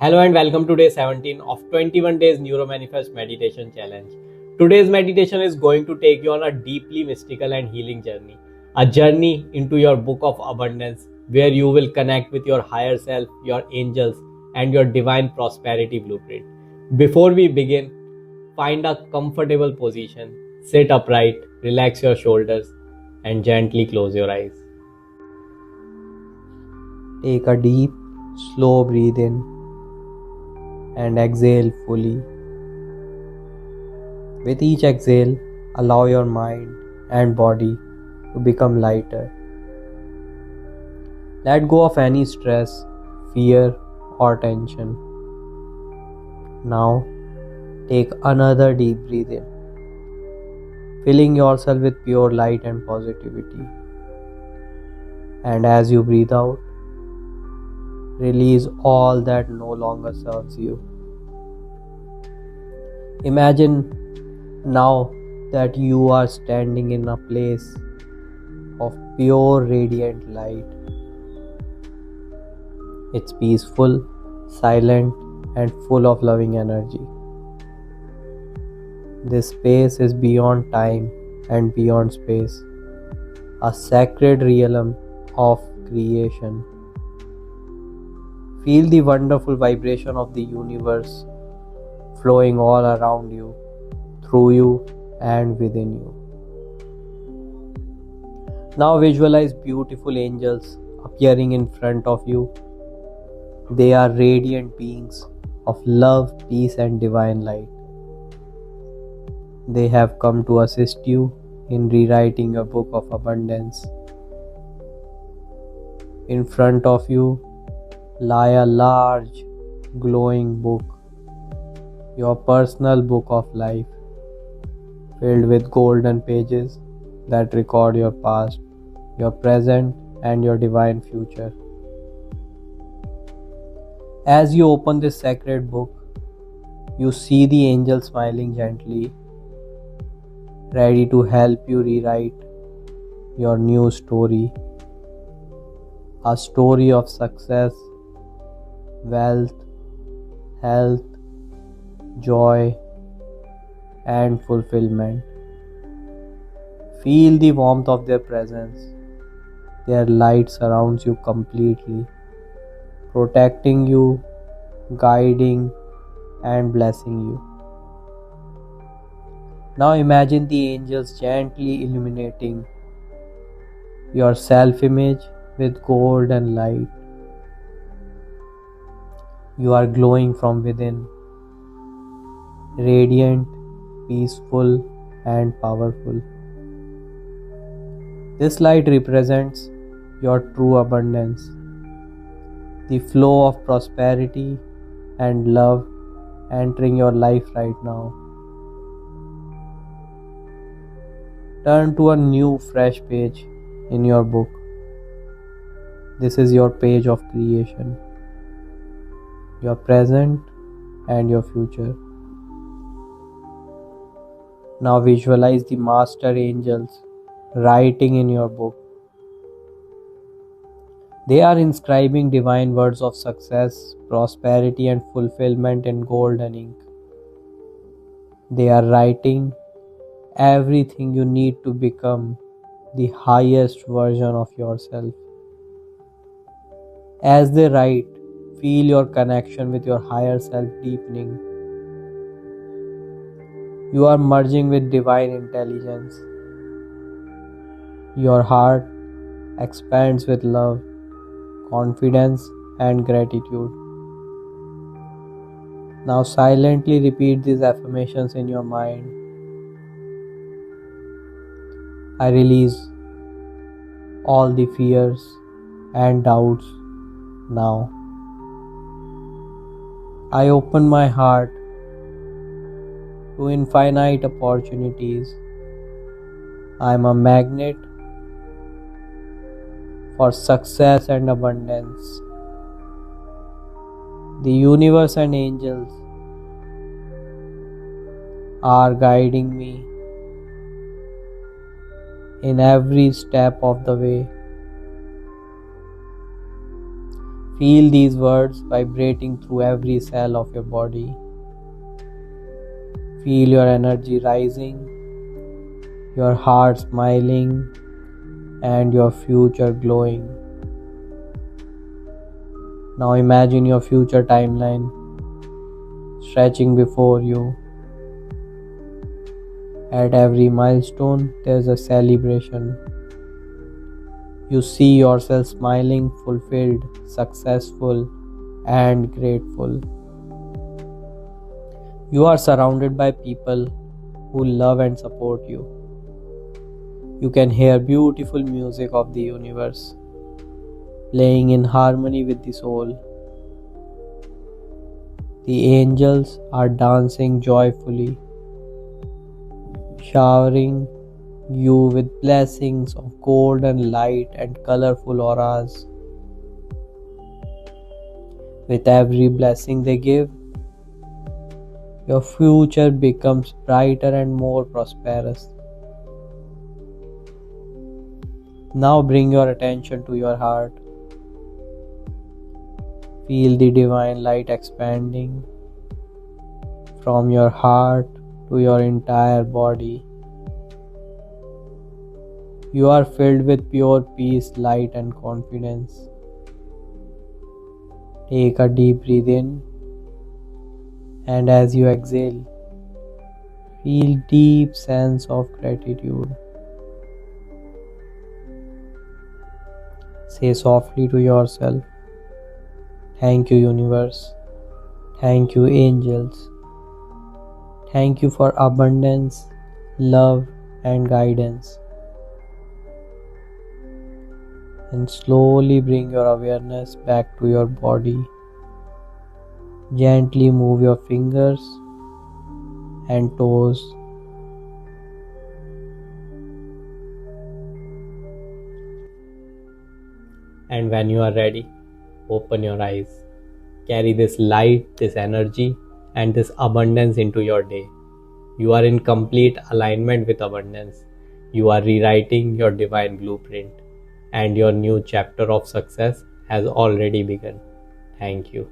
Hello and welcome to day 17 of 21 days Neuromanifest Meditation Challenge. Today's meditation is going to take you on a deeply mystical and healing journey. A journey into your book of abundance where you will connect with your higher self, your angels, and your divine prosperity blueprint. Before we begin, find a comfortable position, sit upright, relax your shoulders, and gently close your eyes. Take a deep, slow breath in and exhale fully. With each exhale, allow your mind and body to become lighter. Let go of any stress, fear, or tension. Now, take another deep breath in, filling yourself with pure light and positivity. And as you breathe out, release all that no longer serves you. Imagine now that you are standing in a place of pure radiant light. It's peaceful, silent, and full of loving energy. This space is beyond time and beyond space, a sacred realm of creation. Feel the wonderful vibration of the universe flowing all around you, through you, and within you. Now visualize beautiful angels appearing in front of you. They are radiant beings of love, peace, and divine light. They have come to assist you in rewriting your book of abundance. In front of you lie a large, glowing book, your personal book of life, filled with golden pages that record your past, your present, and your divine future. As you open this sacred book, you see the angel smiling gently, ready to help you rewrite your new story. A story of success, wealth, health, joy, and fulfillment. Feel the warmth of their presence. Their light surrounds you completely, protecting you, guiding, and blessing you. Now imagine the angels gently illuminating your self-image with gold and light. You are glowing from within, radiant, peaceful, and powerful. This light represents your true abundance, the flow of prosperity and love entering your life right now. Turn to a new, fresh page in your book. This is your page of creation, your present and your future. Now visualize the master angels writing in your book. They are inscribing divine words of success, prosperity, and fulfillment in golden ink. They are writing everything you need to become the highest version of yourself. As they write, feel your connection with your higher self deepening. You are merging with divine intelligence. Your heart expands with love, confidence, and gratitude. Now silently repeat these affirmations in your mind. I release all the fears and doubts now. I open my heart to infinite opportunities. I am a magnet for success and abundance. The universe and angels are guiding me in every step of the way. Feel these words vibrating through every cell of your body. Feel your energy rising, your heart smiling, and your future glowing. Now imagine your future timeline stretching before you. At every milestone, there's a celebration. You see yourself smiling, fulfilled, successful, and grateful. You are surrounded by people who love and support you. You can hear beautiful music of the universe playing in harmony with the soul. The angels are dancing joyfully, showering you with blessings of golden light and colorful auras. With every blessing they give, your future becomes brighter and more prosperous. Now bring your attention to your heart. Feel the divine light expanding from your heart to your entire body. You are filled with pure peace, light, and confidence. Take a deep breath in, and as you exhale, feel deep sense of gratitude. Say softly to yourself, "Thank you, universe. Thank you, angels. Thank you for abundance, love, and guidance." And slowly bring your awareness back to your body. Gently move your fingers and toes. And when you are ready, open your eyes. Carry this light, this energy, and this abundance into your day. You are in complete alignment with abundance. You are rewriting your divine blueprint, and your new chapter of success has already begun. Thank you.